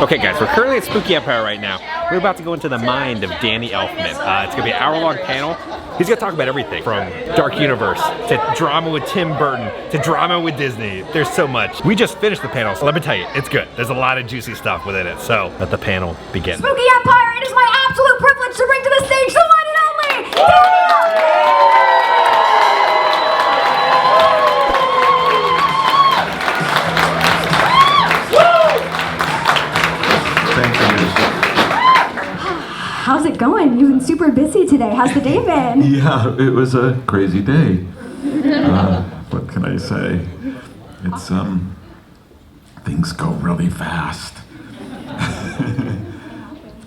Okay guys, we're currently at Spooky Empire right now. We're about to go into the Mind of Danny Elfman. It's going to be an hour-long panel. He's going to talk about everything from Dark Universe to drama with Tim Burton to drama with Disney. There's so much. We just finished the panel, so let me tell you, it's good. There's a lot of juicy stuff within it, so let the panel begin. Spooky Empire, it is my absolute privilege to bring to the stage the one and only Danny Elfman! How's it going? You've been super busy today. How's the day been? Yeah, it was a crazy day. What can I say? It's, things go really fast.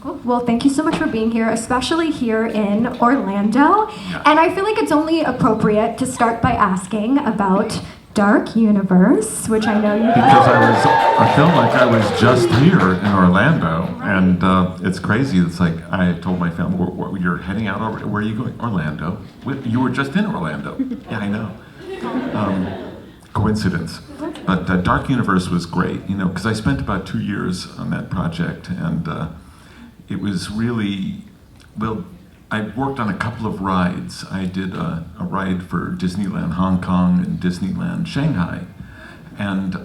Cool. Well, thank you so much for being here, especially here in Orlando. Yeah. And I feel like it's only appropriate to start by asking about Dark Universe, which I know you Because I felt like I was just here in Orlando, and it's crazy. It's like I told my family, "You're heading out over. Where are you going? Orlando. You were just in Orlando." Yeah, I know. Coincidence. But Dark Universe was great, you know, because I spent about 2 years on that project, and it was really well. I worked on a couple of rides. I did a ride for Disneyland Hong Kong and Disneyland Shanghai. And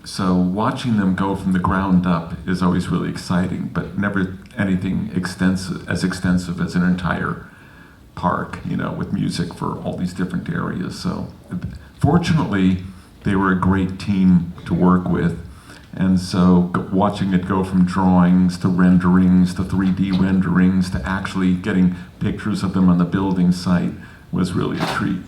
so watching them go from the ground up is always really exciting, but never anything as extensive as an entire park, you know, with music for all these different areas. So fortunately, they were a great team to work with. And so watching it go from drawings to renderings to 3D renderings to actually getting pictures of them on the building site was really a treat.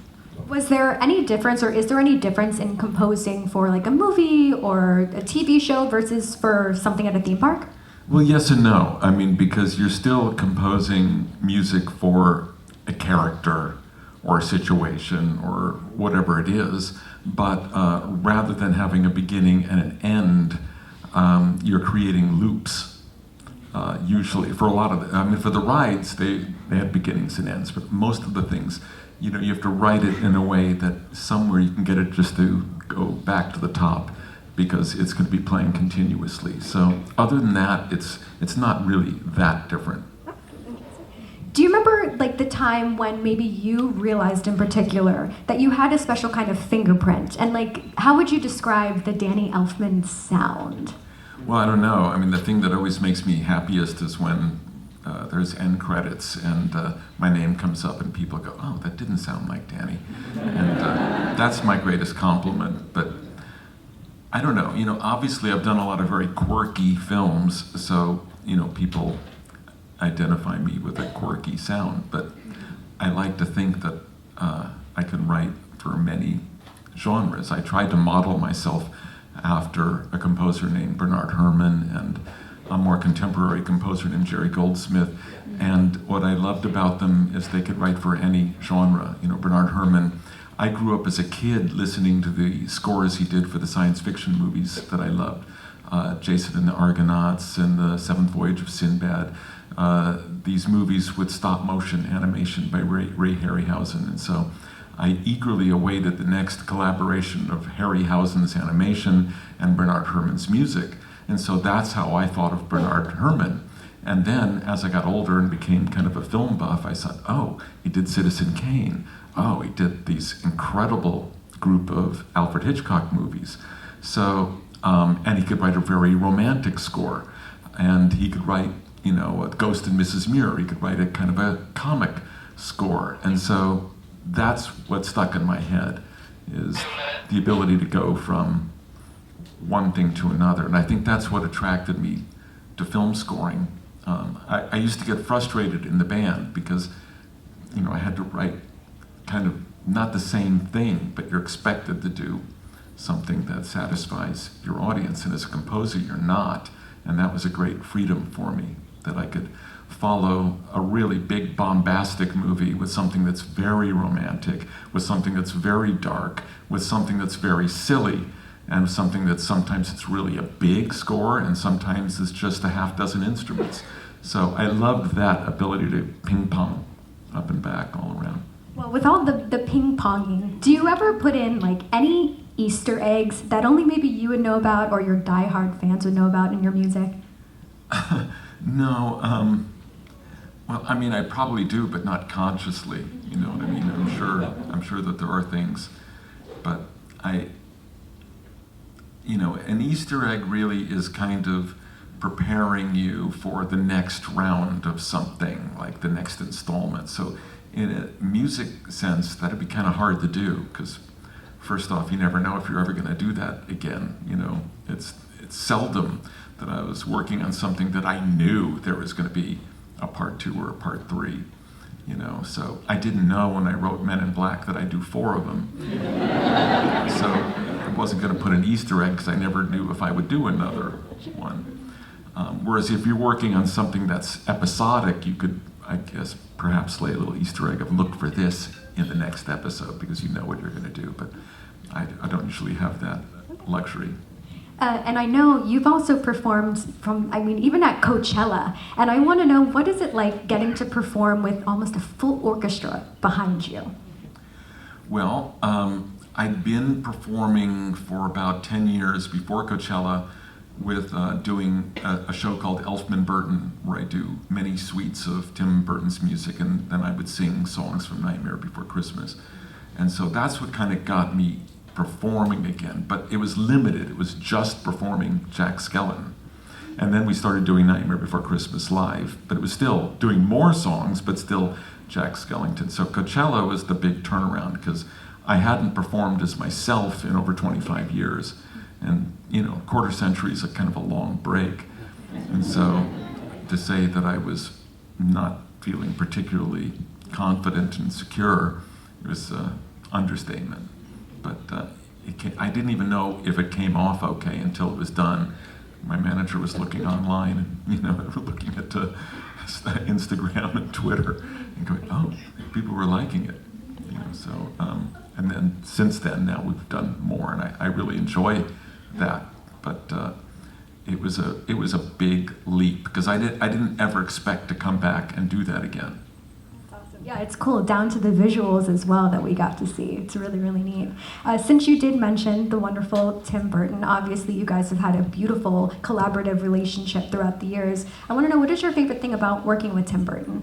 Was there any difference, or is there any difference in composing for like a movie or a TV show versus for something at a theme park? Well, yes and no. I mean, because you're still composing music for a character or a situation or whatever it is, but rather than having a beginning and an end, you're creating loops. Usually, for a lot of for the rides, they had beginnings and ends, but most of the things, you know, you have to write it in a way that somewhere you can get it just to go back to the top, because it's going to be playing continuously. So other than that, it's not really that different. Do you remember like the time when maybe you realized in particular that you had a special kind of fingerprint, and like how would you describe the Danny Elfman sound? Well, I don't know. I mean, the thing that always makes me happiest is when there's end credits and my name comes up and people go, "Oh, that didn't sound like Danny," and that's my greatest compliment. But I don't know. You know, obviously I've done a lot of very quirky films, so you know people identify me with a quirky sound, but I like to think that I can write for many genres. I tried to model myself after a composer named Bernard Herrmann and a more contemporary composer named Jerry Goldsmith, and what I loved about them is they could write for any genre. You know, Bernard Herrmann, I grew up as a kid listening to the scores he did for the science fiction movies that I loved. Jason and the Argonauts and the Seventh Voyage of Sinbad. These movies with stop motion animation by Ray Harryhausen, and so I eagerly awaited the next collaboration of Harryhausen's animation and Bernard Herrmann's music, and so that's how I thought of Bernard Herrmann. And then as I got older and became kind of a film buff, I thought, oh, he did Citizen Kane. Oh, he did these incredible group of Alfred Hitchcock movies. So, and he could write a very romantic score, and he could write, you know, a Ghost and Mrs. Muir. He could write a kind of a comic score. And so that's what stuck in my head, is the ability to go from one thing to another. And I think that's what attracted me to film scoring. I used to get frustrated in the band because, you know, I had to write kind of not the same thing, but you're expected to do something that satisfies your audience. And as a composer, you're not. And that was a great freedom for me, that I could follow a really big bombastic movie with something that's very romantic, with something that's very dark, with something that's very silly, and something that sometimes it's really a big score and sometimes it's just a half dozen instruments. So I loved that ability to ping pong up and back all around. Well, with all the ping ponging, do you ever put in like any Easter eggs that only maybe you would know about or your diehard fans would know about in your music? No, well, I mean, I probably do, but not consciously. You know what I mean? I'm sure that there are things, but an Easter egg really is kind of preparing you for the next round of something, like the next installment. So in a music sense, that'd be kind of hard to do, because first off, you never know if you're ever going to do that again. It's seldom that I was working on something that I knew there was going to be a part 2 or a part 3. So I didn't know when I wrote Men in Black that I'd do 4 of them. So I wasn't going to put an Easter egg because I never knew if I would do another one. Whereas if you're working on something that's episodic, you could, I guess, perhaps lay a little Easter egg of look for this in the next episode because you know what you're going to do. But I don't usually have that luxury. And I know you've also performed even at Coachella. And I want to know, what is it like getting to perform with almost a full orchestra behind you? Well, I'd been performing for about 10 years before Coachella with doing a show called Elfman Burton, where I do many suites of Tim Burton's music, and then I would sing songs from Nightmare Before Christmas. And so that's what kind of got me performing again, but it was limited. It was just performing Jack Skellington. And then we started doing Nightmare Before Christmas live, but it was still doing more songs, but still Jack Skellington. So Coachella was the big turnaround because I hadn't performed as myself in over 25 years. And, a quarter century is a kind of a long break. And so to say that I was not feeling particularly confident and secure, it was an understatement. But I didn't even know if it came off okay until it was done. My manager was looking online, and looking at Instagram and Twitter, and going, "Oh, people were liking it." So and then since then, now we've done more, and I really enjoy that. But it was a big leap because I didn't ever expect to come back and do that again. Yeah, it's cool, down to the visuals as well that we got to see. It's really, really neat. Since you did mention the wonderful Tim Burton, obviously you guys have had a beautiful collaborative relationship throughout the years. I want to know, what is your favorite thing about working with Tim Burton?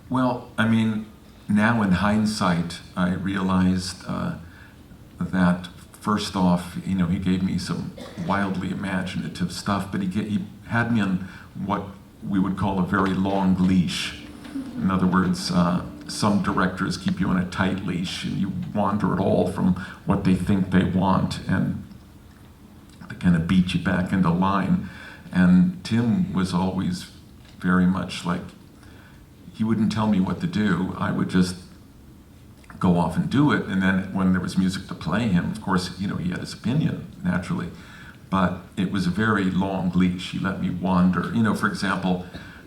Well, I mean, now in hindsight, I realized that first off, he gave me some wildly imaginative stuff, but he had me on what we would call a very long leash. In other words, some directors keep you on a tight leash and you wander at all from what they think they want, and they kind of beat you back into line. And Tim was always very much like, he wouldn't tell me what to do. I would just go off and do it. And then when there was music to play him, of course, he had his opinion, naturally. But it was a very long leash. He let me wander. For example,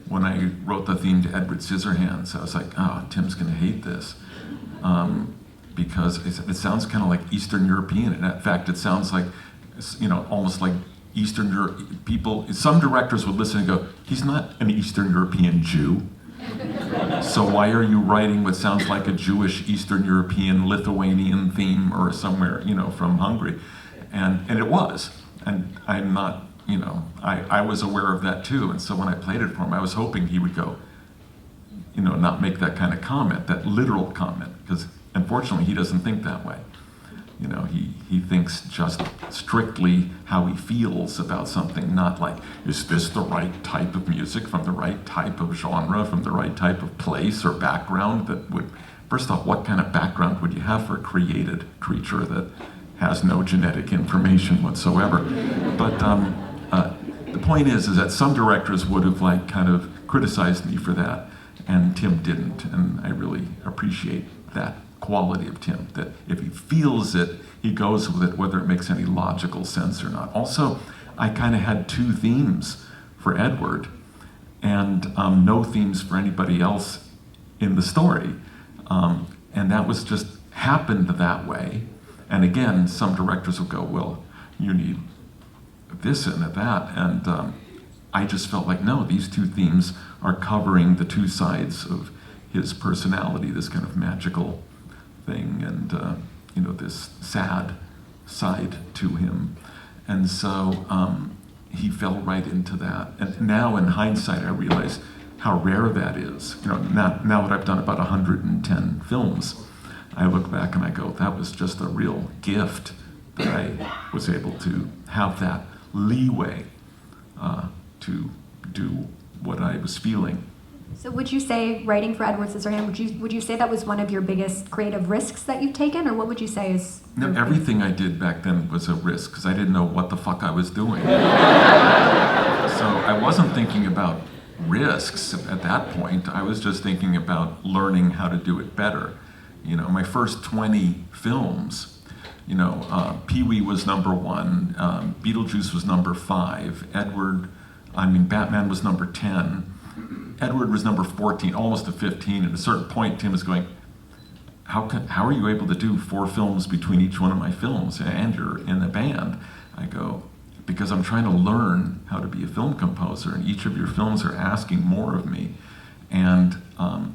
when I wrote the theme to Edward Scissorhands, I was like, oh, Tim's going to hate this. Because it sounds kind of like Eastern European. And in fact, it sounds like, almost like Eastern Europe people. Some directors would listen and go, he's not an Eastern European Jew. So why are you writing what sounds like a Jewish, Eastern European, Lithuanian theme or somewhere, from Hungary? And it was. And I'm not, I was aware of that too. And so when I played it for him, I was hoping he would go, not make that kind of comment, that literal comment, because unfortunately he doesn't think that way. He thinks just strictly how he feels about something, not like, is this the right type of music from the right type of genre, from the right type of place or background that would, first off, what kind of background would you have for a created creature that has no genetic information whatsoever? But the point is that some directors would have kind of criticized me for that, and Tim didn't, and I really appreciate that quality of Tim, that if he feels it, he goes with it, whether it makes any logical sense or not. Also, I kind of had 2 themes for Edward, and no themes for anybody else in the story. And that was just happened that way. And again, some directors will go, well, you need this and that. And I just felt like, no, these 2 themes are covering the 2 sides of his personality, this kind of magical thing, and this sad side to him. And so he fell right into that. And now in hindsight, I realize how rare that is. You know, now that I've done about 110 films, I look back and I go, that was just a real gift that I was able to have that leeway to do what I was feeling. So would you say, writing for Edward Scissorhands, would you say that was one of your biggest creative risks that you've taken, or what would you say is... No, everything I did back then was a risk, because I didn't know what the fuck I was doing. So I wasn't thinking about risks at that point. I was just thinking about learning how to do it better. You know, my first 20 films, you know, Pee-wee was number 1, Beetlejuice was number 5, Batman was number 10, Edward was number 14, almost to 15. At a certain point, Tim was going, how are you able to do 4 films between each one of my films and you're in a band? I go, because I'm trying to learn how to be a film composer, and each of your films are asking more of me. And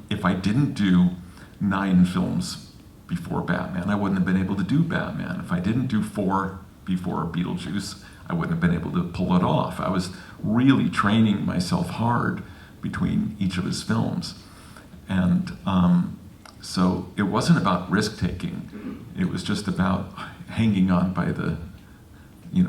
if I didn't do 9 films before Batman, I wouldn't have been able to do Batman. If I didn't do 4 before Beetlejuice, I wouldn't have been able to pull it off. I was really training myself hard between each of his films. And so it wasn't about risk-taking. It was just about hanging on by the,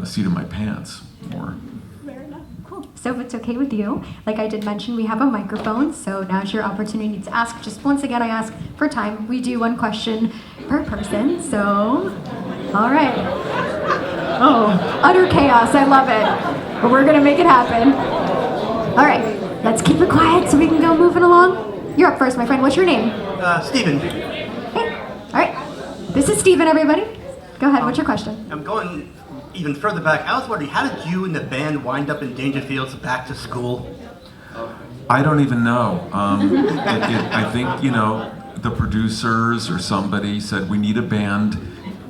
seat of my pants more. Fair enough. Cool. So if it's okay with you, like I did mention, we have a microphone, so now's your opportunity to ask. Just once again, I ask for time. We do 1 question per person, so, all right. Oh, utter chaos, I love it. But we're gonna make it happen. All right, let's keep it quiet so we can go moving along. You're up first, my friend. What's your name? Steven. Hey, all right. This is Steven, everybody. Go ahead, what's your question? I'm going even further back. I was wondering, how did you and the band wind up in Dangerfield's Back to School? I don't even know. I think, the producers or somebody said, we need a band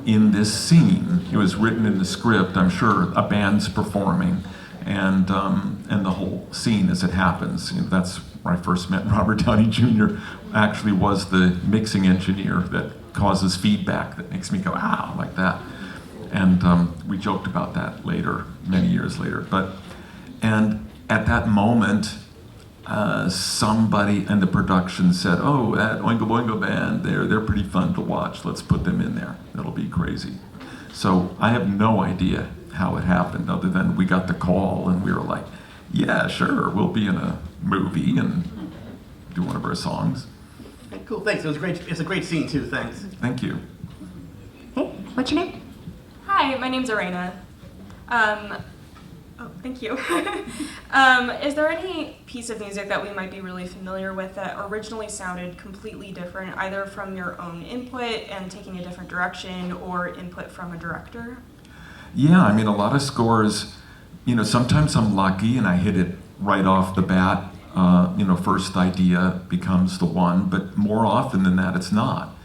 in this scene. It was written in the script, I'm sure a band's performing, and the whole scene as it happens. That's where I first met Robert Downey Jr. Actually was the mixing engineer that causes feedback that makes me go, ow, like that. And we joked about that later, many years later. And at that moment, somebody in the production said, oh, that Oingo Boingo band, they're pretty fun to watch. Let's put them in there. It'll be crazy. So I have no idea how it happened, other than we got the call and we were like, yeah, sure, we'll be in a movie and do one of our songs. Okay, cool, thanks. It was great. It's a great scene too. Thanks. Thank you. Hey, what's your name? Hi, my name's Arena. Thank you. Is there any piece of music that we might be really familiar with that originally sounded completely different, either from your own input and taking a different direction, or input from a director? Yeah, I mean, a lot of scores, sometimes I'm lucky and I hit it right off the bat. First idea becomes the one, but more often than that, it's not.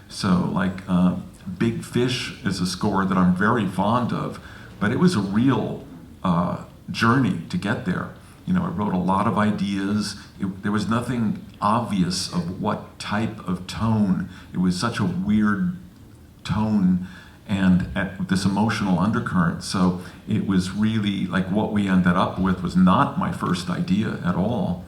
So, like, Big Fish is a score that I'm very fond of, but it was a real journey to get there. I wrote a lot of ideas. There was nothing obvious of what type of tone. It was such a weird tone and this emotional undercurrent. So it was really like what we ended up with was not my first idea at all.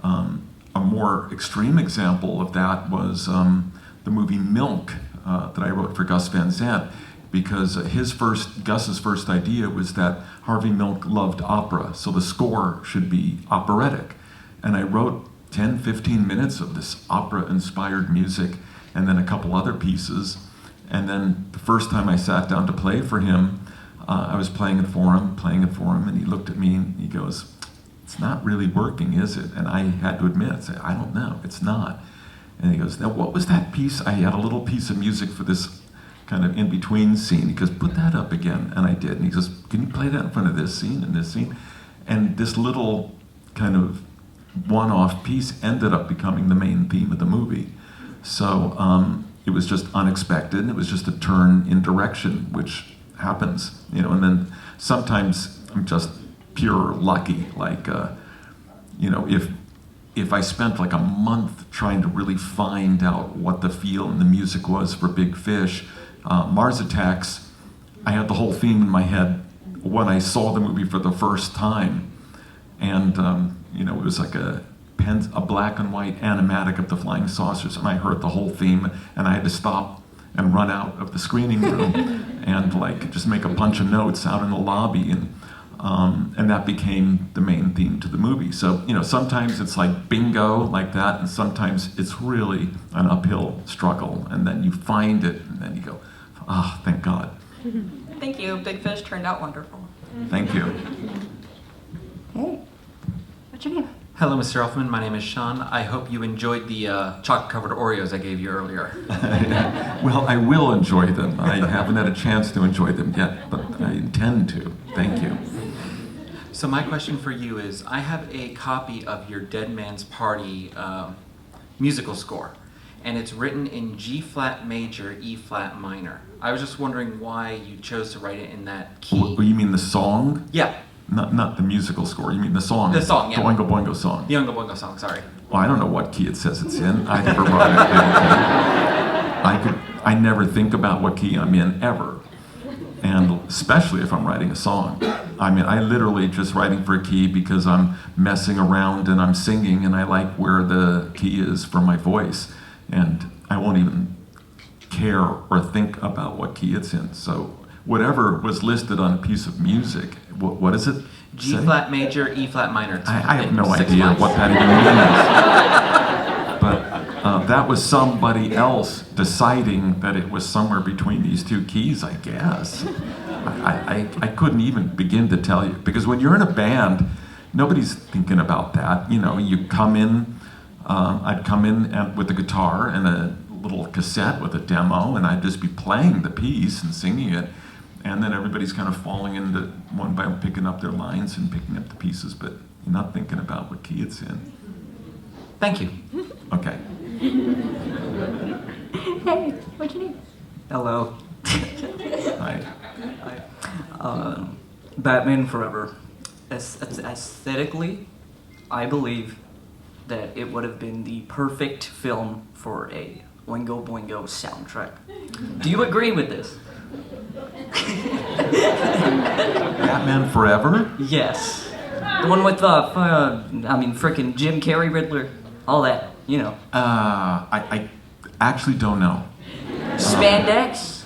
A more extreme example of that was the movie Milk that I wrote for Gus Van Sant, because Gus's first idea was that Harvey Milk loved opera, so the score should be operatic. And I wrote 10, 15 minutes of this opera-inspired music, and then a couple other pieces. And then the first time I sat down to play for him, I was playing it for him, and he looked at me and he goes, it's not really working, is it? And I had to admit, I don't know, it's not. And he goes, now what was that piece? I had a little piece of music for this kind of in-between scene. He goes, put that up again. And I did. And he goes, can you play that in front of this scene and this scene? And this little kind of one-off piece ended up becoming the main theme of the movie. So it was just unexpected. It was just a turn in direction, which happens, and then sometimes I'm just pure lucky. Like, if I spent like a month trying to really find out what the feel and the music was for Big Fish, Mars Attacks I had the whole theme in my head when I saw the movie for the first time. And, it was like a black and white animatic of the flying saucers, and I heard the whole theme, and I had to stop and run out of the screening room and just make a bunch of notes out in the lobby, and that became the main theme to the movie. So, sometimes it's like bingo like that, and sometimes it's really an uphill struggle, and then you find it, and then you go, ah, thank God. Thank you. Big Fish turned out wonderful. Thank you. Hey, what's your name? Hello, Mr. Elfman. My name is Sean. I hope you enjoyed the chocolate-covered Oreos I gave you earlier. Well, I will enjoy them. I haven't had a chance to enjoy them yet, but I intend to. Thank you. So my question for you is, I have a copy of your Dead Man's Party musical score, and it's written in G-flat major, E-flat minor. I was just wondering why you chose to write it in that key. Oh, you mean the song? Yeah. Not the musical score. You mean the song? The song, yeah. The Oingo Boingo song. The Oingo Boingo song, sorry. Well, I don't know what key it says it's in. I never wrote it in. I never think about what key I'm in ever, and especially if I'm writing a song. I literally just writing for a key because I'm messing around and I'm singing, and I like where the key is for my voice, and I won't even care or think about what key it's in. So whatever was listed on a piece of music, what is it? G-flat major, E-flat minor. I have no 6 idea lines. what that even means. But that was somebody else deciding that it was somewhere between these two keys, I guess. I couldn't even begin to tell you. Because when you're in a band, nobody's thinking about that. You come in, I'd come in with a guitar and a little cassette with a demo, and I'd just be playing the piece and singing it. And then everybody's kind of falling into one by one, picking up their lines and picking up the pieces, but you're not thinking about what key it's in. Thank you. Okay. Hey, what's your name? Hello. Hi. Batman Forever. Aesthetically, I believe that it would have been the perfect film for a Oingo Boingo soundtrack. Do you agree with this? Batman Forever? Yes. The one with frickin' Jim Carrey, Riddler, all that, I actually don't know. Spandex?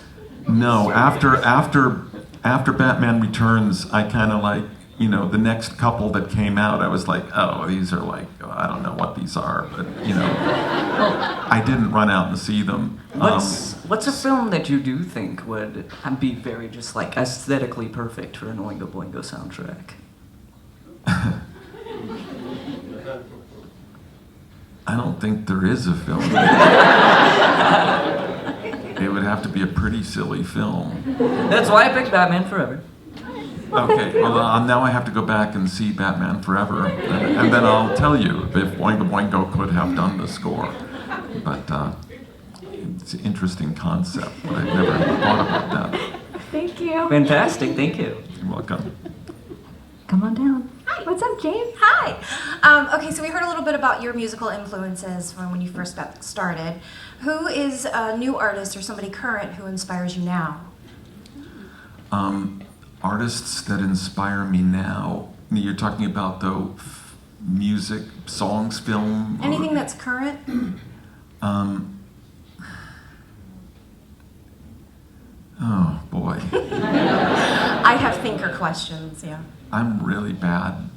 No, after Batman Returns, I kind of the next couple that came out, I was like, oh, these are I don't know what these are, but I didn't run out and see them. What's a film that you do think would be very just aesthetically perfect for an Oingo Boingo soundtrack? I don't think there is a film. It would have to be a pretty silly film. That's why I picked Batman Forever. Okay, well, now I have to go back and see Batman Forever, and then I'll tell you if Oingo Boingo could have done the score. But it's an interesting concept, but I've never thought about that. Thank you. Fantastic, thank you. You're welcome. Come on down. Hi. What's up, James? Hi. Okay, so we heard a little bit about your musical influences from when you first got started. Who is a new artist or somebody current who inspires you now? Artists that inspire me now. You're talking about music, songs, film? Anything that's current? Oh boy. I have thinker questions, yeah. I'm really bad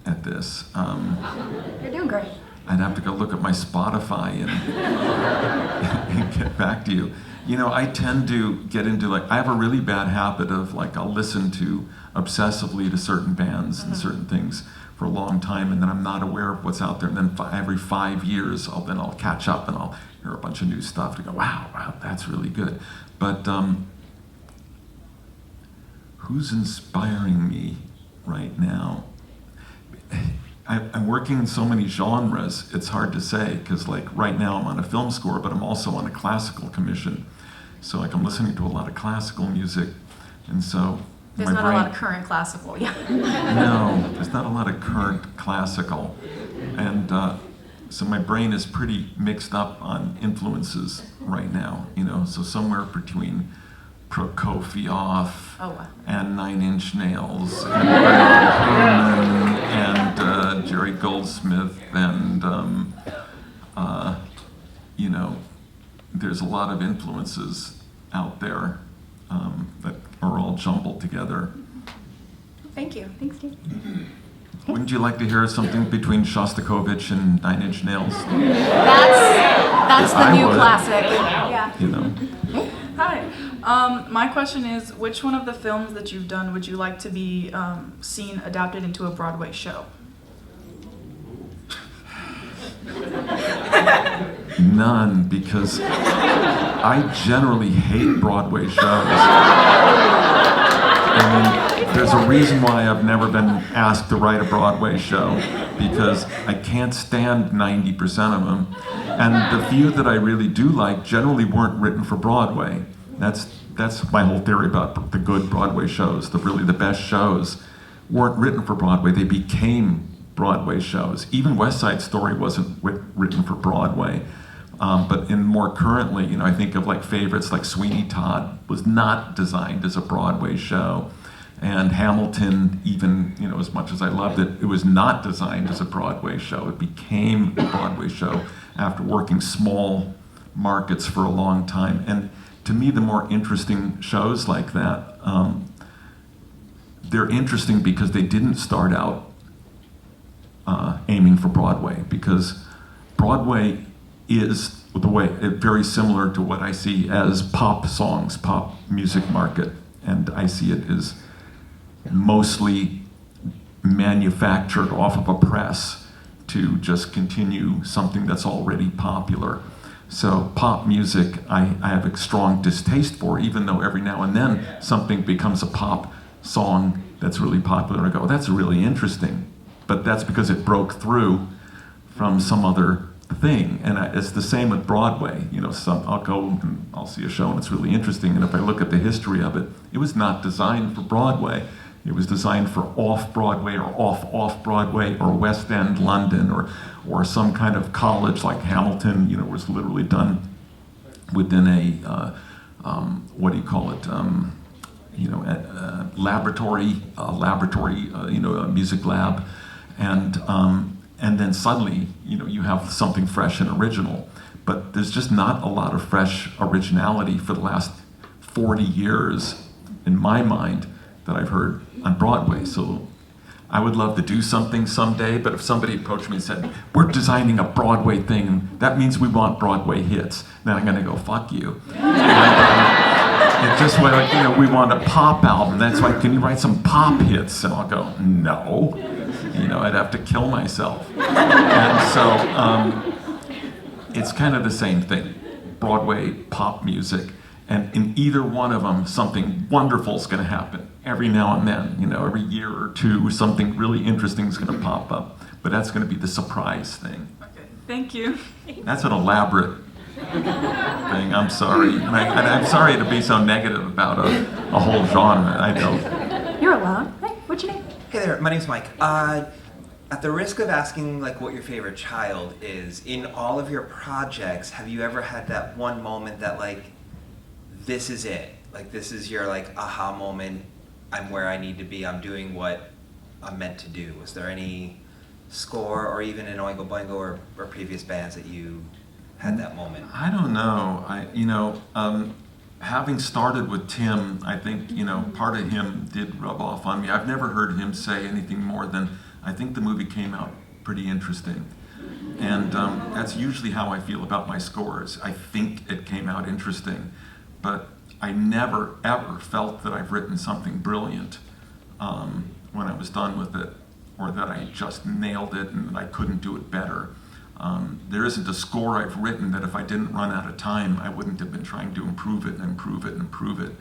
at this. You're doing great. I'd have to go look at my Spotify and get back to you. I tend to get into I have a really bad habit of I'll listen to obsessively to certain bands and certain things for a long time, and then I'm not aware of what's out there. And then every 5 years, I'll catch up and I'll hear a bunch of new stuff to go, wow, that's really good. But who's inspiring me right now? I'm working in so many genres, it's hard to say, because right now I'm on a film score, but I'm also on a classical commission. So I'm listening to a lot of classical music, and so There's not a lot of current classical, yeah. No, there's not a lot of current classical. And so my brain is pretty mixed up on influences right now, so somewhere between Prokofiev, Oh, wow. and Nine Inch Nails, and Bernard Herrmann, and Jerry Goldsmith, and you know, there's a lot of influences out there that are all jumbled together. Thank you. Thanks, Steve. Wouldn't you like to hear something between Shostakovich and Nine Inch Nails? That's the I new would. classic. Yeah. You know. Hi. My question is, which one of the films that you've done would you like to be seen adapted into a Broadway show? None, because I generally hate Broadway shows. I mean, there's a reason why I've never been asked to write a Broadway show, because I can't stand 90% of them. And the few that I really do like generally weren't written for Broadway. That's my whole theory about the good Broadway shows. The best shows weren't written for Broadway. They became Broadway shows. Even West Side Story wasn't written for Broadway. But in more currently, you know, I think of like favorites like Sweeney Todd was not designed as a Broadway show. And Hamilton, even, you know, as much as I loved it, it was not designed as a Broadway show. It became a Broadway show after working small markets for a long time. And to me, the more interesting shows like that, they're interesting because they didn't start out aiming for Broadway, because Broadway is very similar to what I see as pop songs, pop music market, and I see it as mostly manufactured off of a press to just continue something that's already popular. So pop music I have a strong distaste for, even though every now and then something becomes a pop song that's really popular. I go, that's really interesting. But that's because it broke through from some other thing. And it's the same with Broadway. You know, I'll go and I'll see a show and it's really interesting. And if I look at the history of it, it was not designed for Broadway. It was designed for off-Broadway or off-Broadway or West End London or some kind of college like Hamilton, you know, was literally done within a, what do you call it, you know, a laboratory, you know, a music lab. And then suddenly, you know, you have something fresh and original. But there's just not a lot of fresh originality for the last 40 years, in my mind, that I've heard on Broadway. So I would love to do something someday, but if somebody approached me and said, we're designing a Broadway thing, that means we want Broadway hits, then I'm gonna go, fuck you. It's just like, you know, we want a pop album. That's like, can you write some pop hits? And I'll go, no. You know, I'd have to kill myself. And so it's kind of the same thing, Broadway pop music. And in either one of them, something wonderful is going to happen. Every now and then, you know, every year or two, something really interesting is going to pop up. But that's going to be the surprise thing. Okay, thank you. That's an elaborate thing. I'm sorry. And I'm sorry to be so negative about a whole genre. I don't. You're allowed. Hey, what's your name? Hey there, my name's Mike. At the risk of asking like what your favorite child is, in all of your projects, have you ever had that one moment that like, this is it? Like this is your like aha moment, I'm where I need to be, I'm doing what I'm meant to do. Was there any score or even in Oingo Boingo or previous bands that you had that moment? I don't know. Having started with Tim, I think, you know, part of him did rub off on me. I've never heard him say anything more than, I think the movie came out pretty interesting. And that's usually how I feel about my scores. I think it came out interesting, but I never, ever felt that I've written something brilliant when I was done with it, or that I just nailed it and that I couldn't do it better. There isn't a score I've written that if I didn't run out of time, I wouldn't have been trying to improve it and improve it and improve it.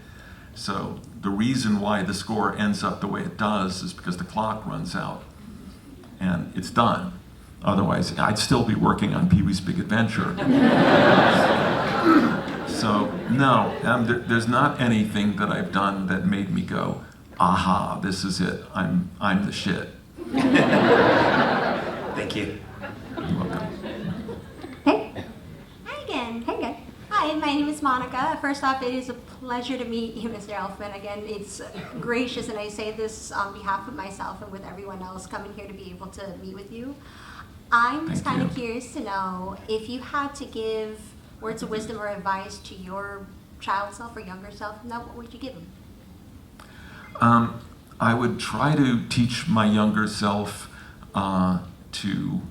So the reason why the score ends up the way it does is because the clock runs out and it's done. Otherwise, I'd still be working on Pee-wee's Big Adventure. So no, there's not anything that I've done that made me go, aha, this is it, I'm the shit. Thank you. You're welcome. Hey. Hi again. Hey, guys. Hi, my name is Monica. Monica. First off, it is a pleasure to meet you, Mr. Elfman. Again, it's gracious, and I say this on behalf of myself and with everyone else coming here to be able to meet with you. I'm just kind of curious to know if you had to give words of wisdom or advice to your child self or younger self, now what would you give them? I would try to teach my younger self to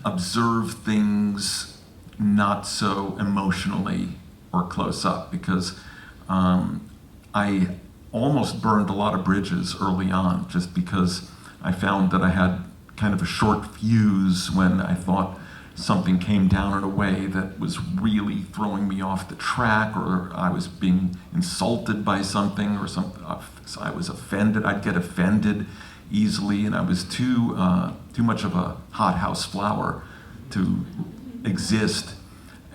observe things not so emotionally or close up, because I almost burned a lot of bridges early on just because I found that I had kind of a short fuse when I thought something came down in a way that was really throwing me off the track, or I was being insulted by something, or something. I was offended. I'd get offended easily, and I was too much of a hothouse flower to exist.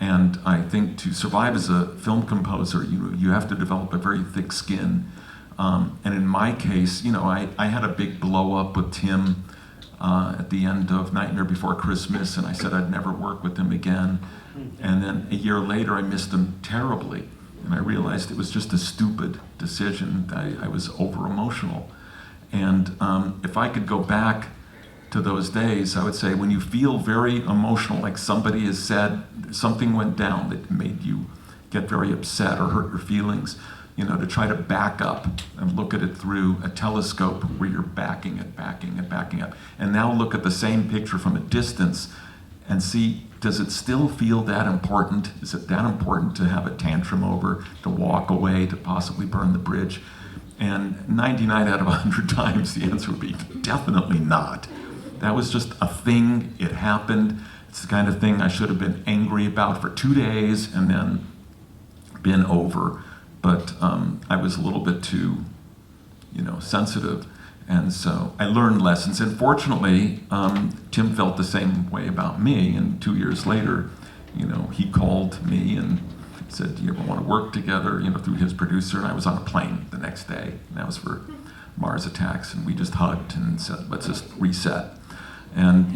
And I think to survive as a film composer, you have to develop a very thick skin. And in my case, I had a big blow up with Tim at the end of Nightmare Before Christmas, and I said I'd never work with him again. And then a year later, I missed him terribly, and I realized it was just a stupid decision. I was over-emotional. And if I could go back to those days, I would say when you feel very emotional, like somebody has said, something went down that made you get very upset or hurt your feelings, to try to back up and look at it through a telescope where you're backing up. And now look at the same picture from a distance and see, does it still feel that important? Is it that important to have a tantrum over, to walk away, to possibly burn the bridge? And 99 out of 100 times the answer would be definitely not. That was just a thing, it happened. It's the kind of thing I should have been angry about for 2 days and then been over. But I was a little bit too, sensitive. And so I learned lessons. And fortunately, Tim felt the same way about me. And 2 years later, he called me and said, do you ever want to work together, through his producer? And I was on a plane the next day. And that was for Mars Attacks. And we just hugged and said, let's just reset. And,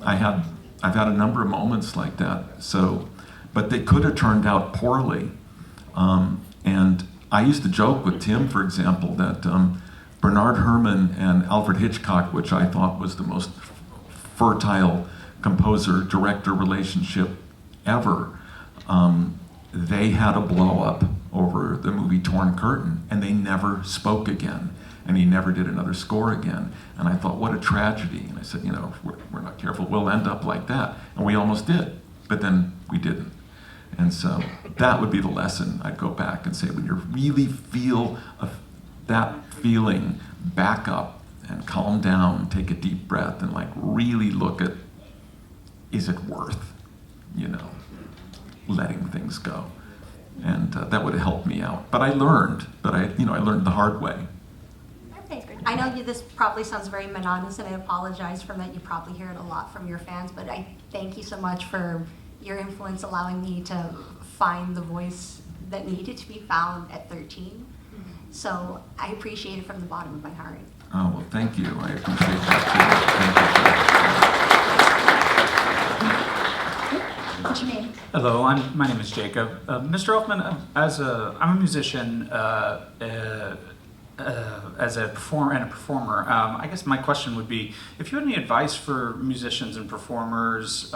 I've had a number of moments like that. So, but they could have turned out poorly. And I used to joke with Tim, for example, that Bernard Herrmann and Alfred Hitchcock, which I thought was the most fertile composer-director relationship ever, they had a blow-up over the movie Torn Curtain, and they never spoke again, and he never did another score again. And I thought, what a tragedy. And I said, if we're not careful, we'll end up like that. And we almost did, but then we didn't. And so that would be the lesson. I'd go back and say, when you really feel that feeling, back up and calm down, take a deep breath, and really look at, is it worth, letting things go? And that would have helped me out. But I learned, I learned the hard way. Okay, I know this probably sounds very monotonous, and I apologize for that. You probably hear it a lot from your fans, but I thank you so much for your influence, allowing me to find the voice that needed to be found at 13. So I appreciate it from the bottom of my heart. Oh, well, thank you. I appreciate that too. What's your name? Hello, my name is Jacob. Mr. Elfman, I'm a musician, as a performer. I guess my question would be, if you had any advice for musicians and performers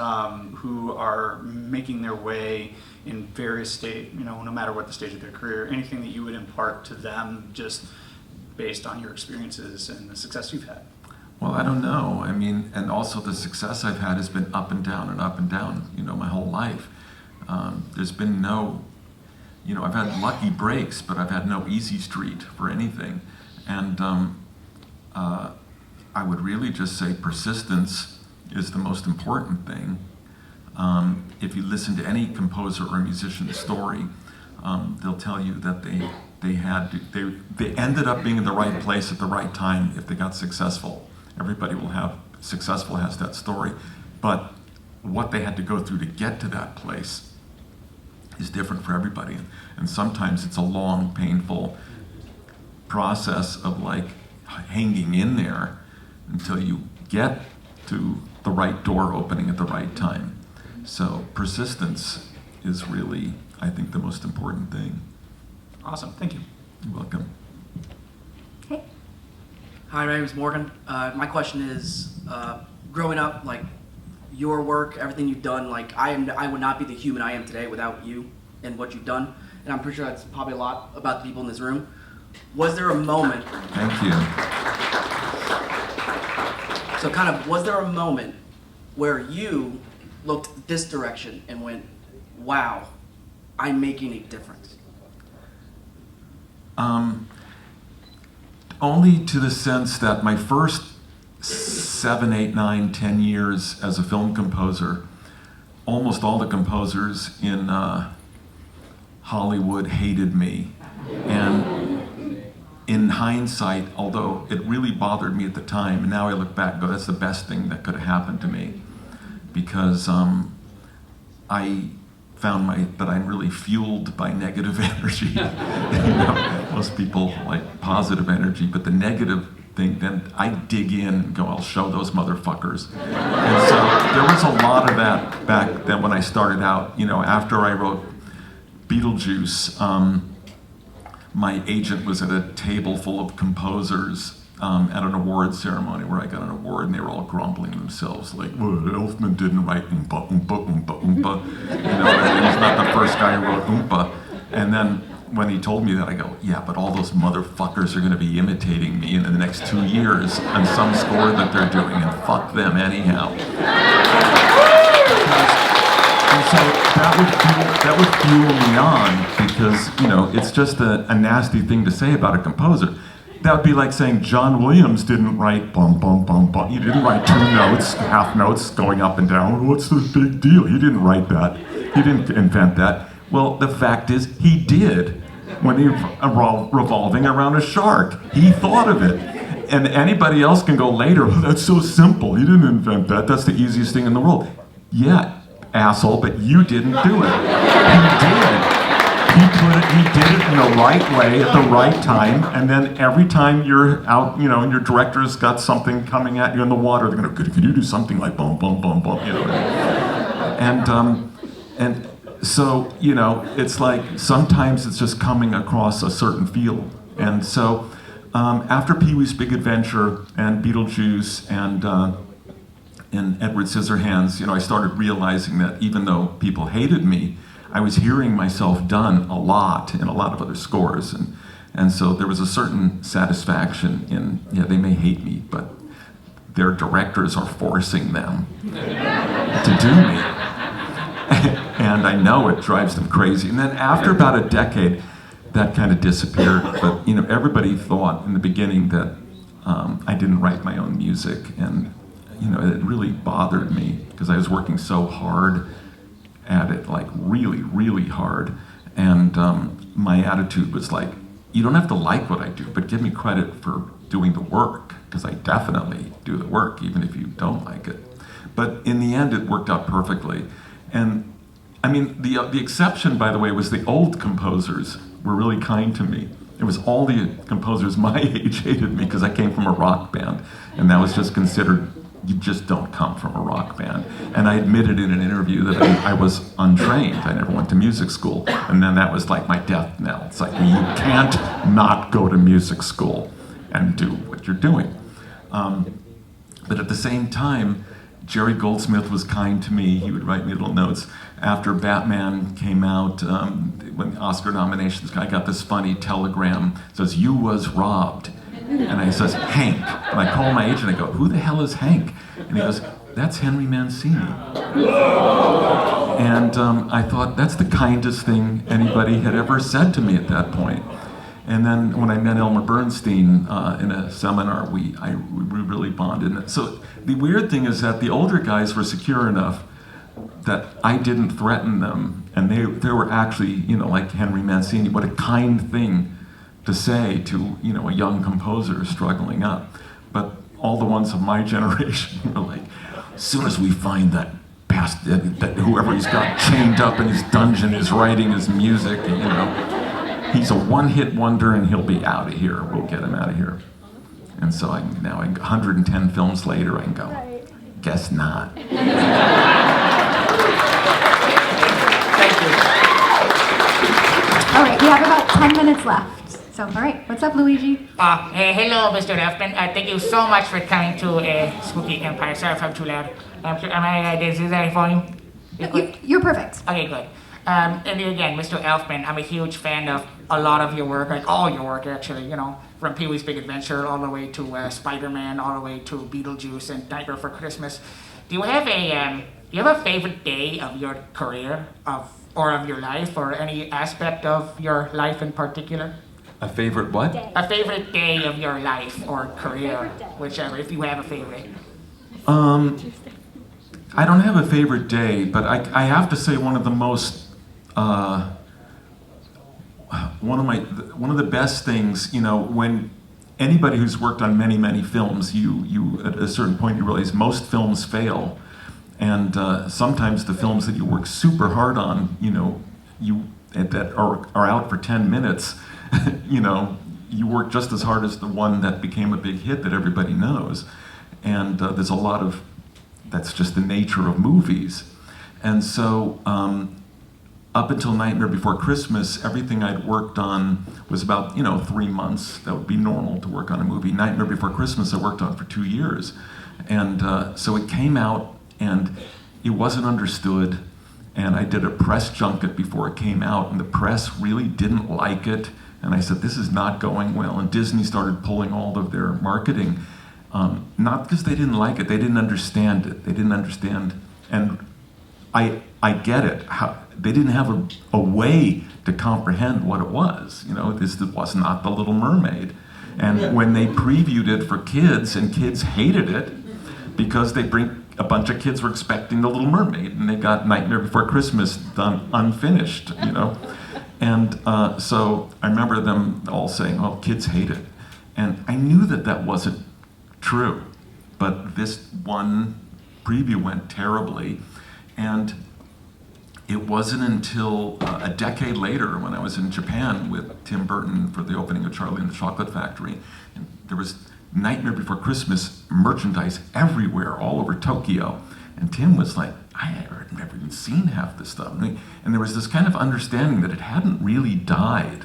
who are making their way in various stages, no matter what the stage of their career, anything that you would impart to them just based on your experiences and the success you've had? Well, I don't know. And also the success I've had has been up and down, my whole life. There's been no, I've had lucky breaks, but I've had no easy street for anything. And I would really just say persistence is the most important thing. If you listen to any composer or musician's story, they'll tell you that they ended up being in the right place at the right time if they got successful. Everybody successful has that story, but what they had to go through to get to that place is different for everybody. And sometimes it's a long, painful process of hanging in there until you get to the right door opening at the right time. So persistence is really, I think, the most important thing. Awesome, thank you. You're welcome. Hey. Hi, my name is Morgan. My question is, growing up, like, your work, everything you've done, like, I would not be the human I am today without you and what you've done. And I'm pretty sure that's probably a lot about the people in this room. Was there a moment... Thank you. So kind of, was there a moment where you looked this direction and went, wow, I'm making a difference? Only to the sense that my first 7, 8, 9, 10 years as a film composer, almost all the composers in Hollywood hated me. And in hindsight, although it really bothered me at the time, and now I look back and go, that's the best thing that could have happened to me. Because I found that I'm really fueled by negative energy. You know, most people like positive energy, but the negative thing, then I dig in and go, I'll show those motherfuckers. And so there was a lot of that back then when I started out. You know, after I wrote Beetlejuice, my agent was at a table full of composers at an award ceremony where I got an award, and they were all grumbling themselves, like, well, Elfman didn't write oompa, oompa, oompa, oompa. You know, he's not the first guy who wrote oompa. And then when he told me that, I go, yeah, but all those motherfuckers are going to be imitating me in the next 2 years on some score that they're doing, and fuck them anyhow. And so that would fuel me on, because, you know, it's just a nasty thing to say about a composer. That would be like saying John Williams didn't write bum, bum, bum, bum. He didn't write 2 notes, half notes going up and down. What's the big deal? He didn't write that. He didn't invent that. Well, the fact is, he did. When he was revolving around a shark, he thought of it. And anybody else can go later, oh, that's so simple. He didn't invent that. That's the easiest thing in the world. Yeah, asshole, but you didn't do it. He did. He did it in the right way at the right time, and then every time you're out, you know, and your director's got something coming at you in the water, they're gonna, could you do something like boom, boom, boom, boom, you know? And so, you know, it's like sometimes it's just coming across a certain field. And so after Pee-wee's Big Adventure and Beetlejuice and Edward Scissorhands, you know, I started realizing that even though people hated me, I was hearing myself done a lot in a lot of other scores, and so there was a certain satisfaction in, yeah, they may hate me, but their directors are forcing them to do me. And I know it drives them crazy. And then after about a decade, that kind of disappeared, but you know, everybody thought in the beginning that I didn't write my own music, and you know, it really bothered me because I was working so hard at it, like really, really hard. And my attitude was like, you don't have to like what I do, but give me credit for doing the work, because I definitely do the work, even if you don't like it. But in the end, it worked out perfectly. And I mean, the exception, by the way, was the old composers were really kind to me. It was all the composers my age hated me because I came from a rock band, and that was just considered, you just don't come from a rock band. And I admitted in an interview that I was untrained. I never went to music school. And then that was like my death knell. It's like, you can't not go to music school and do what you're doing. But at the same time, Jerry Goldsmith was kind to me. He would write me little notes. After Batman came out, when the Oscar nominations, I got this funny telegram. It says, "You was robbed." And I says, "Hank." And I call my agent, I go, "Who the hell is Hank?" And he goes, "That's Henry Mancini." And I thought, that's the kindest thing anybody had ever said to me at that point. And then when I met Elmer Bernstein in a seminar, we really bonded. So the weird thing is that the older guys were secure enough that I didn't threaten them. And they were actually, you know, like Henry Mancini, what a kind thing to say to, you know, a young composer struggling up. But all the ones of my generation were like, as soon as we find that that whoever he's got chained up in his dungeon is writing his music, you know, he's a one-hit wonder and he'll be out of here. We'll get him out of here. And so now 110 films later, I can go, guess not. Thank you. All right, we have about 10 minutes left. So, all right, what's up, Luigi? Hello, Mr. Elfman. Thank you so much for coming to Spooky Empire. Sorry if I'm too loud. Am I, is that volume? You're perfect. Okay, good. And again, Mr. Elfman, I'm a huge fan of a lot of your work, like all your work actually, you know, from Pee-wee's Big Adventure all the way to Spider-Man, all the way to Beetlejuice and Nightmare Before Christmas. Do you have a favorite day of your career, or of your life, or any aspect of your life in particular? A favorite what? A favorite day of your life or career, whichever, if you have a favorite. I don't have a favorite day, but I have to say one of the most, one of the best things, you know, when anybody who's worked on many films, you at a certain point you realize most films fail, and sometimes the films that you work super hard on, you know, that are out for 10 minutes, you know, you work just as hard as the one that became a big hit that everybody knows, and there's a lot of, that's just the nature of movies. And so up until Nightmare Before Christmas, everything I'd worked on was about, 3 months. That would be normal to work on a movie. Nightmare Before Christmas I worked on for 2 years. And so it came out and it wasn't understood. And I did a press junket before it came out, and the press really didn't like it. And I said, this is not going well. And Disney started pulling all of their marketing. Not because they didn't like it, they didn't understand it. They didn't understand, and I get it. They didn't have a way to comprehend what it was. You know, this was not The Little Mermaid. And when they previewed it for kids, and kids hated it, because a bunch of kids were expecting The Little Mermaid, and they got Nightmare Before Christmas done unfinished, you know. And so I remember them all saying, oh, kids hate it. And I knew that wasn't true, but this one preview went terribly, and it wasn't until a decade later when I was in Japan with Tim Burton for the opening of Charlie and the Chocolate Factory, and there was Nightmare Before Christmas merchandise everywhere, all over Tokyo, and Tim was like, I had never even seen half this stuff, and there was this kind of understanding that it hadn't really died.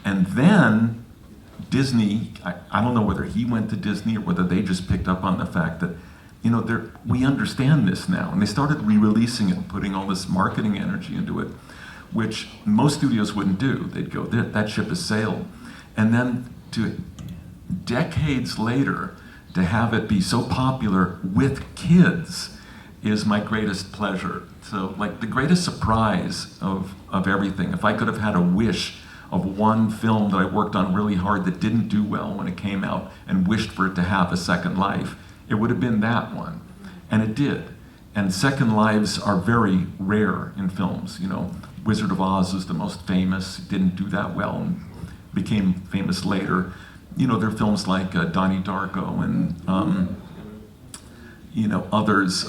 And then Disney, I don't know whether he went to Disney or whether they just picked up on the fact that, we understand this now. And they started re-releasing it and putting all this marketing energy into it, which most studios wouldn't do. They'd go, that ship has sailed. And then decades later, to have it be so popular with kids is my greatest pleasure. So, like, the greatest surprise of everything, if I could have had a wish of one film that I worked on really hard that didn't do well when it came out and wished for it to have a second life, it would have been that one. And it did. And second lives are very rare in films. Wizard of Oz is the most famous, didn't do that well and became famous later. There are films like Donnie Darko and others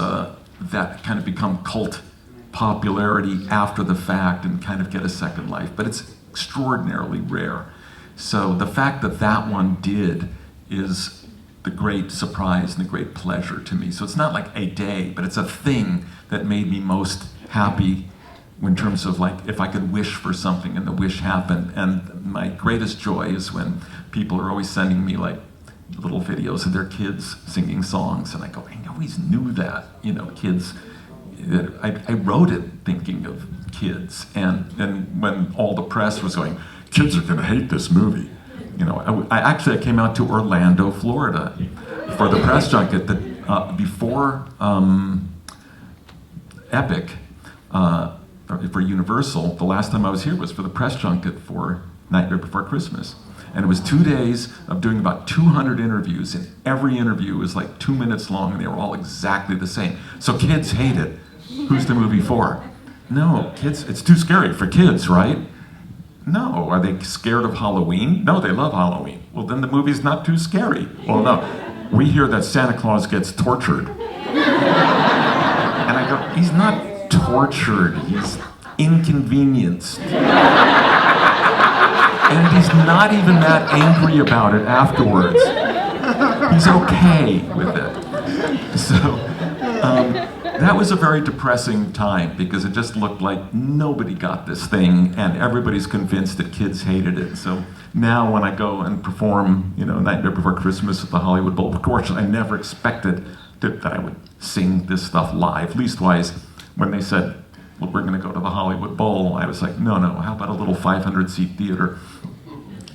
that kind of become cult popularity after the fact and kind of get a second life. But it's extraordinarily rare. So the fact that one did is the great surprise and the great pleasure to me. So it's not like a day, but it's a thing that made me most happy in terms of, like, if I could wish for something and the wish happened. And my greatest joy is when people are always sending me, like, little videos of their kids singing songs, and I go, I always knew that, kids. I wrote it thinking of kids, and when all the press was going, kids are gonna hate this movie, I came out to Orlando, Florida for the press junket that before Epic, for Universal, the last time I was here was for the press junket for Nightmare Before Christmas. And it was 2 days of doing about 200 interviews, and every interview was like 2 minutes long, and they were all exactly the same. So kids hate it. Who's the movie for? No, kids, it's too scary for kids, right? No. Are they scared of Halloween? No, they love Halloween. Well, then the movie's not too scary. Well, no. We hear that Santa Claus gets tortured. And I go, he's not tortured, he's inconvenienced. And he's not even that angry about it afterwards. He's okay with it. So, that was a very depressing time because it just looked like nobody got this thing and everybody's convinced that kids hated it. So now when I go and perform, Nightmare Before Christmas at the Hollywood Bowl, of course I never expected that I would sing this stuff live. Leastwise, when they said, well, we're going to go to the Hollywood Bowl, I was like, no, how about a little 500-seat theater?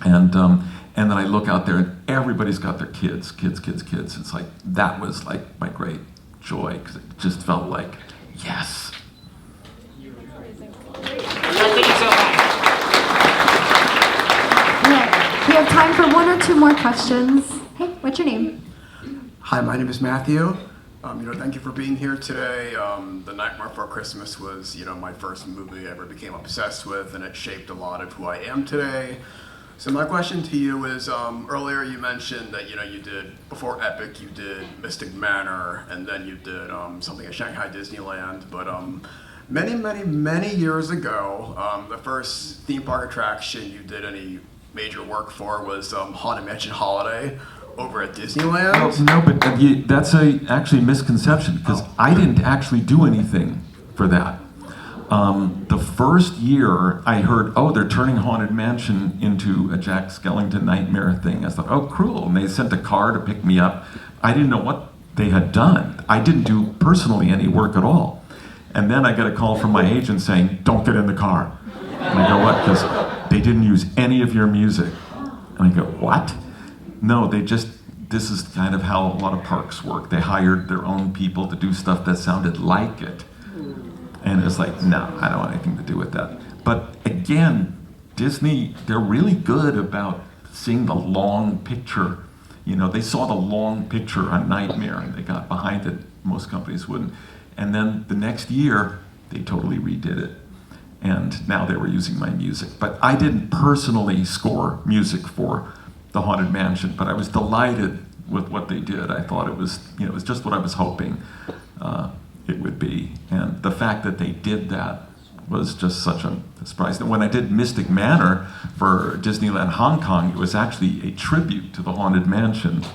And then I look out there and everybody's got their kids. It's like, that was like my great joy, because it just felt like, yes. Thank you so much. We have time for one or two more questions. Hey, what's your name? Hi, my name is Matthew. Thank you for being here today. The Nightmare Before Christmas was, my first movie I ever became obsessed with, and it shaped a lot of who I am today. So my question to you is, earlier you mentioned that, you did, before Epic, you did Mystic Manor, and then you did something at Shanghai Disneyland, but many years ago, the first theme park attraction you did any major work for was Haunted Mansion Holiday over at Disneyland. No, but that's actually a misconception, because I didn't actually do anything for that. The first year I heard, they're turning Haunted Mansion into a Jack Skellington nightmare thing. I thought, cool. And they sent a car to pick me up. I didn't know what they had done. I didn't do personally any work at all. And then I got a call from my agent saying, don't get in the car. And I go, what? Because they didn't use any of your music. And I go, what? No, this is kind of how a lot of parks work. They hired their own people to do stuff that sounded like it. And it's like, no, I don't want anything to do with that. But again, Disney, they're really good about seeing the long picture. They saw the long picture on Nightmare and they got behind it. Most companies wouldn't. And then the next year, they totally redid it. And now they were using my music. But I didn't personally score music for the Haunted Mansion, but I was delighted with what they did. I thought it was, it was just what I was hoping it would be. And the fact that they did that was just such a surprise. And when I did Mystic Manor for Disneyland Hong Kong, it was actually a tribute to the Haunted Mansion.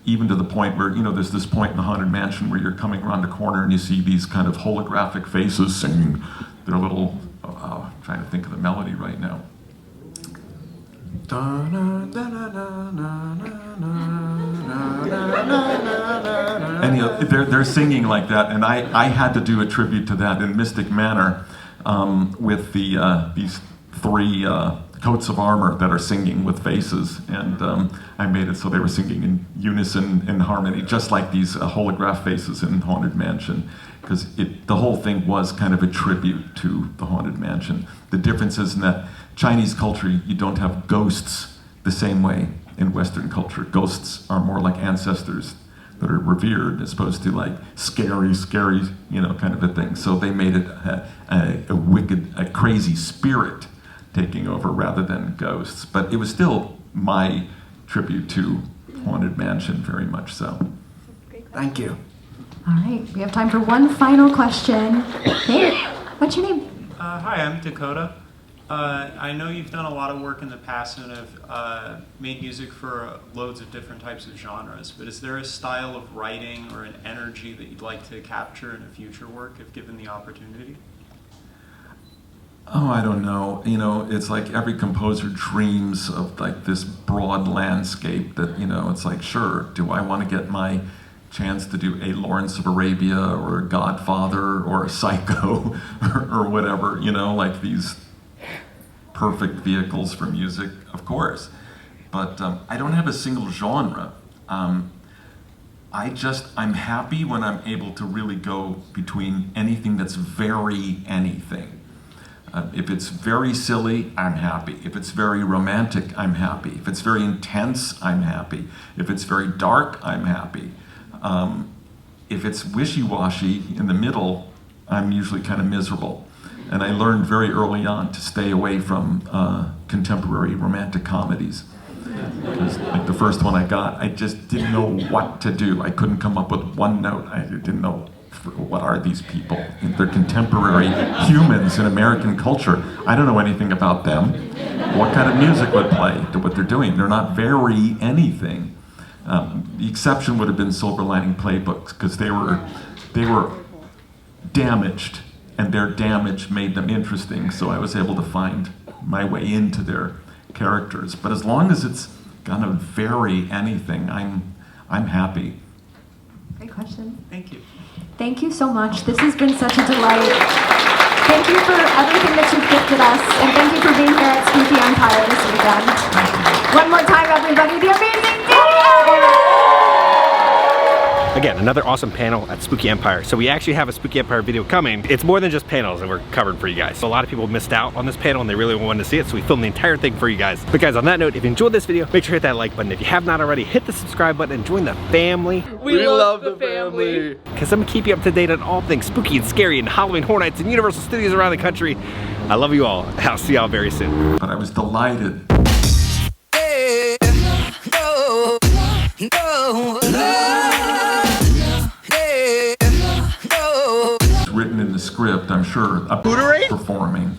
Even to the point where, there's this point in the Haunted Mansion where you're coming around the corner and you see these kind of holographic faces singing their little, I'm trying to think of the melody right now. And they're singing like that, and I had to do a tribute to that in Mystic Manor with these three coats of armor that are singing with faces, and I made it so they were singing in unison, in harmony, just like these holograph faces in Haunted Mansion, because the whole thing was kind of a tribute to the Haunted Mansion. The difference is in that Chinese culture, you don't have ghosts the same way in Western culture. Ghosts are more like ancestors that are revered as opposed to like scary, kind of a thing. So they made it a wicked, a crazy spirit taking over rather than ghosts. But it was still my tribute to Haunted Mansion, very much so. Thank you. All right, we have time for one final question. Hey, what's your name? Hi, I'm Dakota. I know you've done a lot of work in the past and have made music for loads of different types of genres, but is there a style of writing or an energy that you'd like to capture in a future work if given the opportunity? I don't know. It's like every composer dreams of like this broad landscape that, it's like, sure, do I want to get my chance to do a Lawrence of Arabia or a Godfather or a Psycho or whatever, like these perfect vehicles for music, of course. But I don't have a single genre. I'm happy when I'm able to really go between anything that's very anything. If it's very silly, I'm happy. If it's very romantic, I'm happy. If it's very intense, I'm happy. If it's very dark, I'm happy. If it's wishy-washy in the middle, I'm usually kind of miserable. And I learned very early on to stay away from contemporary romantic comedies. Because like the first one I got, I just didn't know what to do. I couldn't come up with one note. I didn't know what are these people. They're contemporary humans in American culture. I don't know anything about them. What kind of music would play to what they're doing? They're not very anything. The exception would have been Silver Lining Playbooks, because they were they were damaged, and their damage made them interesting, so I was able to find my way into their characters. But as long as it's gonna vary anything, I'm happy. Great question. Thank you. Thank you so much. This has been such a delight. Thank you for everything that you've gifted us, and thank you for being here at Spooky Empire this weekend. One more time, everybody, the amazing Danny Elfman! Again, another awesome panel at Spooky Empire. So we actually have a Spooky Empire video coming. It's more than just panels that we're covering for you guys. So a lot of people missed out on this panel and they really wanted to see it, so we filmed the entire thing for you guys. But guys, on that note, if you enjoyed this video, make sure to hit that like button. If you have not already, hit the subscribe button and join the family. We love the family. Because I'm gonna keep you up to date on all things spooky and scary and Halloween Horror Nights and Universal Studios around the country. I love you all. I'll see y'all very soon. But I was delighted. Written in the script, I'm sure, performing.